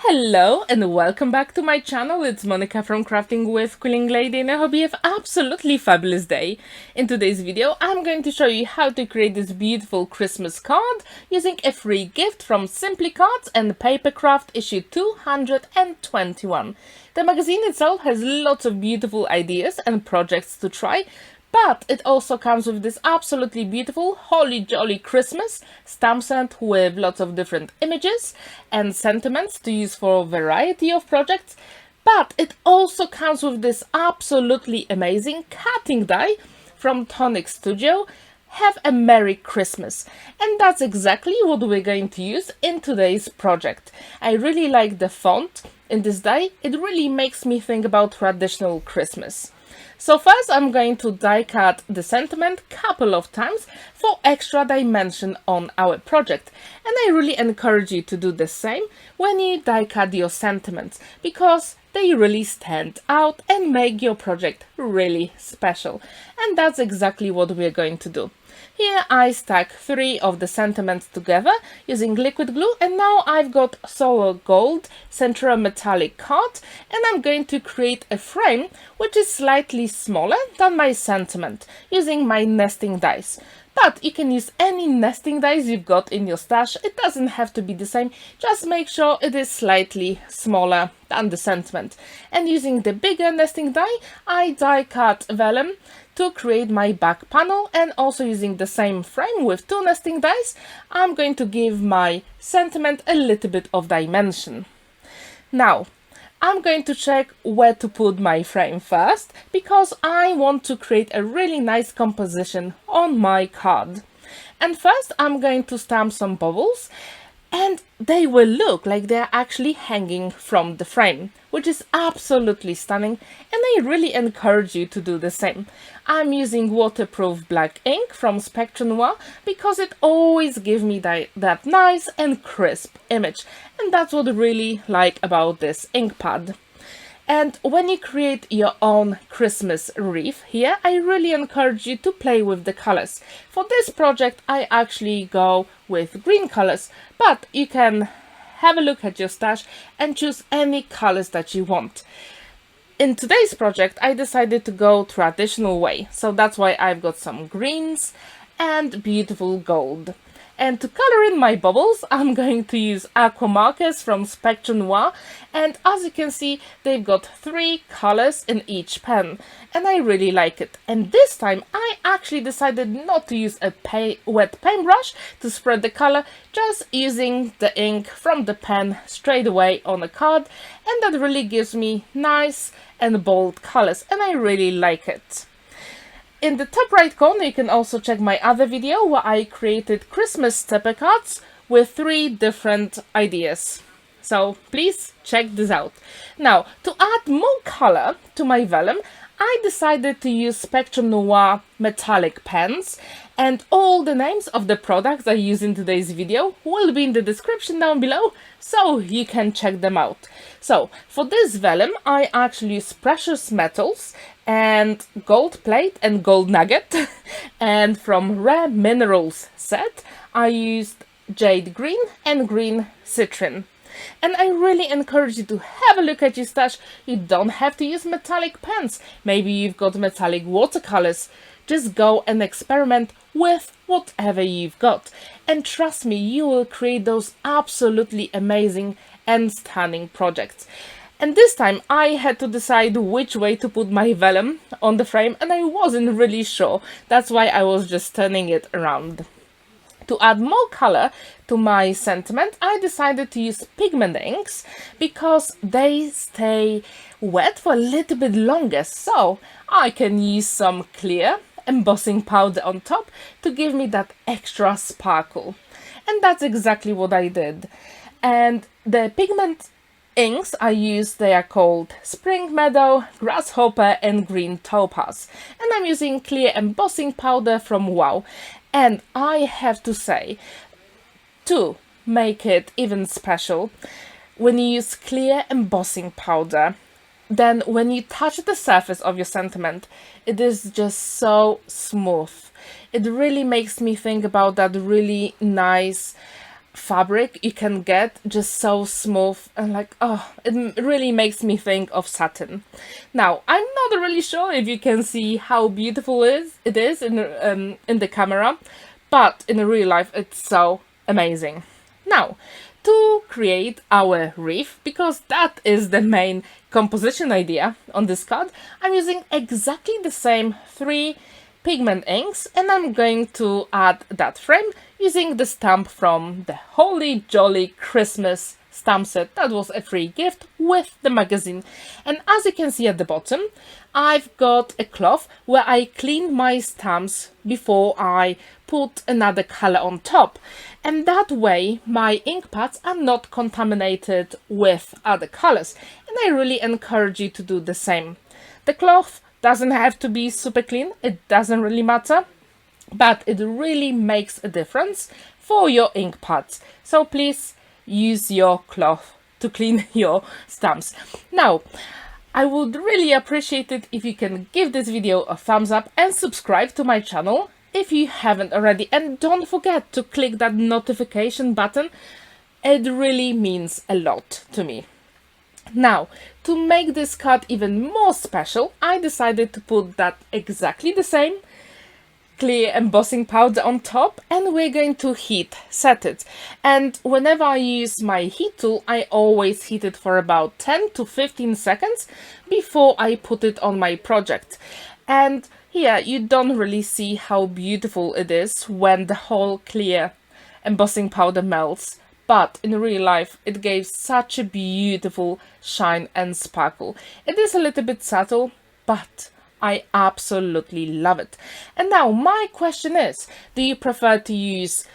Hello and welcome back to my channel. It's Monica from Crafting with Quilling Lady and I hope you have absolutely fabulous day. In today's video I'm going to show you how to create this beautiful Christmas card using a free gift from Simply Cards and Papercraft issue 221. The magazine itself has lots of beautiful ideas and projects to try, but it also comes with this absolutely beautiful Holly Jolly Christmas stamp set with lots of different images and sentiments to use for a variety of projects. But it also comes with this absolutely amazing cutting die from Tonic Studio. Have a Merry Christmas, and that's exactly what we're going to use in today's project. I really like the font in this die. It really makes me think about traditional Christmas. So first I'm going to die cut the sentiment a couple of times for extra dimension on our project, and I really encourage you to do the same when you die cut your sentiments, because they really stand out and make your project really special. And that's exactly what we're going to do. Here I stack 3 of the sentiments together using liquid glue, and now I've got solid gold Noir Metallic card, and I'm going to create a frame which is slightly smaller than my sentiment using my nesting dies. But you can use any nesting dies you've got in your stash. It doesn't have to be the same, just make sure it is slightly smaller than the sentiment. And using the bigger nesting die, I die cut vellum to create my back panel, and also using the same frame with 2 nesting dies, I'm going to give my sentiment a little bit of dimension. Now, I'm going to check where to put my frame first, because I want to create a really nice composition on my card. And first I'm going to stamp some bubbles, and they will look like they're actually hanging from the frame, which is absolutely stunning, and I really encourage you to do the same. I'm using waterproof black ink from Spectrum Noir because it always gives me that nice and crisp image, and that's what I really like about this ink pad. And when you create your own Christmas wreath here, I really encourage you to play with the colors. For this project I actually go with green colors, but you can have a look at your stash and choose any colors that you want. In today's project I decided to go traditional way, so that's why I've got some greens and beautiful gold. And to color in my bubbles, I'm going to use aqua markers from Spectrum Noir, and as you can see, they've got 3 colors in each pen, and I really like it. And this time I actually decided not to use a wet paintbrush to spread the color, just using the ink from the pen straight away on the card, and that really gives me nice and bold colors, and I really like it. In the top right corner you can also check my other video where I created Christmas stepper cards with 3 different ideas. So please check this out. Now, to add more color to my vellum, I decided to use Spectrum Noir metallic pens, and all the names of the products I use in today's video will be in the description down below, so you can check them out. So for this vellum I actually use precious metals and gold plate and gold nugget, and from Rare Minerals set I used jade green and green citron. And I really encourage you to have a look at your stash. You don't have to use metallic pens. Maybe you've got metallic watercolors. Just go and experiment with whatever you've got. And trust me, you will create those absolutely amazing and stunning projects. And this time I had to decide which way to put my vellum on the frame, and I wasn't really sure. That's why I was just turning it around. To add more color to my sentiment, I decided to use pigment inks because they stay wet for a little bit longer, so I can use some clear embossing powder on top to give me that extra sparkle. And that's exactly what I did. And the pigment inks I use, they are called Spring Meadow, Grasshopper and Green Topaz. And I'm using clear embossing powder from Wow. And I have to say, to make it even special, when you use clear embossing powder, then when you touch the surface of your sentiment, it is just so smooth. It really makes me think about that really nice fabric you can get, just so smooth and like, oh, it really makes me think of satin. Now, I'm not really sure if you can see how beautiful it is in the camera, but in real life it's so amazing. Now, to create our wreath, because that is the main composition idea on this card, I'm using exactly the same 3 pigment inks, and I'm going to add that frame using the stamp from the Holy Jolly Christmas stamp set. That was a free gift with the magazine. And as you can see at the bottom, I've got a cloth where I clean my stamps before I put another color on top, and that way my ink pads are not contaminated with other colors, and I really encourage you to do the same. The cloth doesn't have to be super clean, it doesn't really matter, but it really makes a difference for your ink pads. So please use your cloth to clean your stamps. Now, I would really appreciate it if you can give this video a thumbs up and subscribe to my channel if you haven't already, and don't forget to click that notification button. It really means a lot to me. Now, to make this card even more special, I decided to put that exactly the same clear embossing powder on top, and we're going to heat set it. And whenever I use my heat tool, I always heat it for about 10 to 15 seconds before I put it on my project. And here you don't really see how beautiful it is when the whole clear embossing powder melts, but in real life it gave such a beautiful shine and sparkle. It is a little bit subtle, but I absolutely love it. And now my question is, do you prefer to use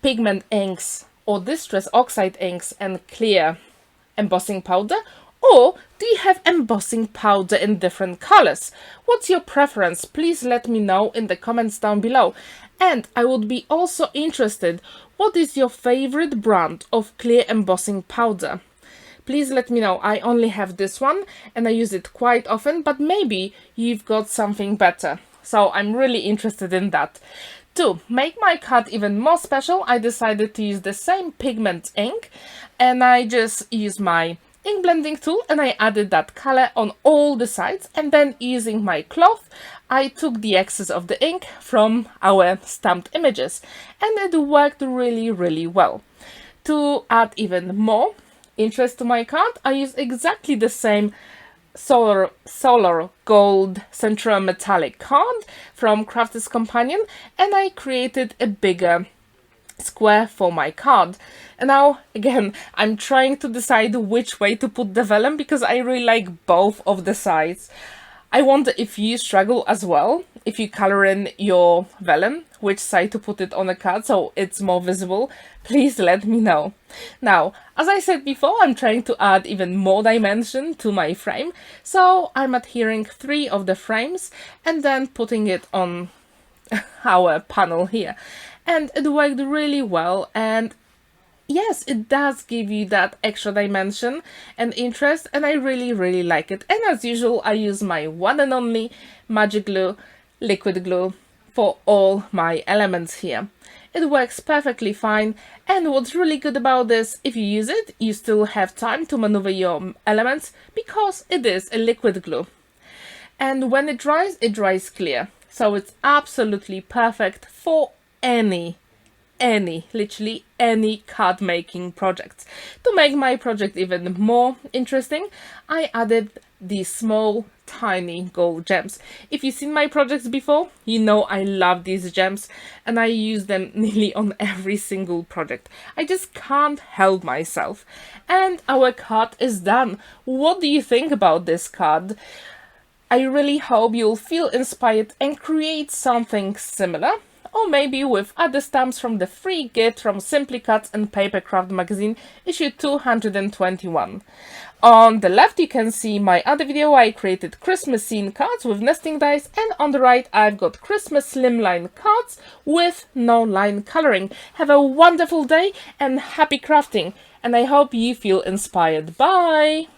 pigment inks or distress oxide inks and clear embossing powder, or do you have embossing powder in different colors? What's your preference? Please let me know in the comments down below. And I would be also interested, what is your favorite brand of clear embossing powder? Please let me know. I only have this one and I use it quite often, but maybe you've got something better. So I'm really interested in that. To make my card even more special, I decided to use the same pigment ink, and I just use my ink blending tool and I added that color on all the sides, and then using my cloth I took the excess of the ink from our stamped images, and it worked really well. To add even more interest to my card, I use exactly the same solar gold Noir Metallic card from Crafters Companion, and I created a bigger square for my card. And now again I'm trying to decide which way to put the vellum, because I really like both of the sides. I wonder if you struggle as well, if you color in your vellum, which side to put it on a card so it's more visible. Please let me know. Now, as I said before, I'm trying to add even more dimension to my frame, so I'm adhering 3 of the frames and then putting it on our panel here. And it worked really well, and yes, it does give you that extra dimension and interest, and I really like it. And as usual, I use my one and only magic glue, liquid glue, for all my elements here. It works perfectly fine, and what's really good about this, if you use it, you still have time to maneuver your elements, because it is a liquid glue. And when it dries clear, so it's absolutely perfect for literally any card making project. To make my project even more interesting, I added these small tiny gold gems. If you've seen my projects before, you know I love these gems and I use them nearly on every single project. I just can't help myself. And our card is done. What do you think about this card? I really hope you'll feel inspired and create something similar, or maybe with other stamps from the free gift from Simply Cards and Papercraft magazine, issue 221. On the left you can see my other video where I created Christmas scene cards with nesting dice, and on the right I've got Christmas slimline cards with no line coloring. Have a wonderful day and happy crafting, and I hope you feel inspired. Bye!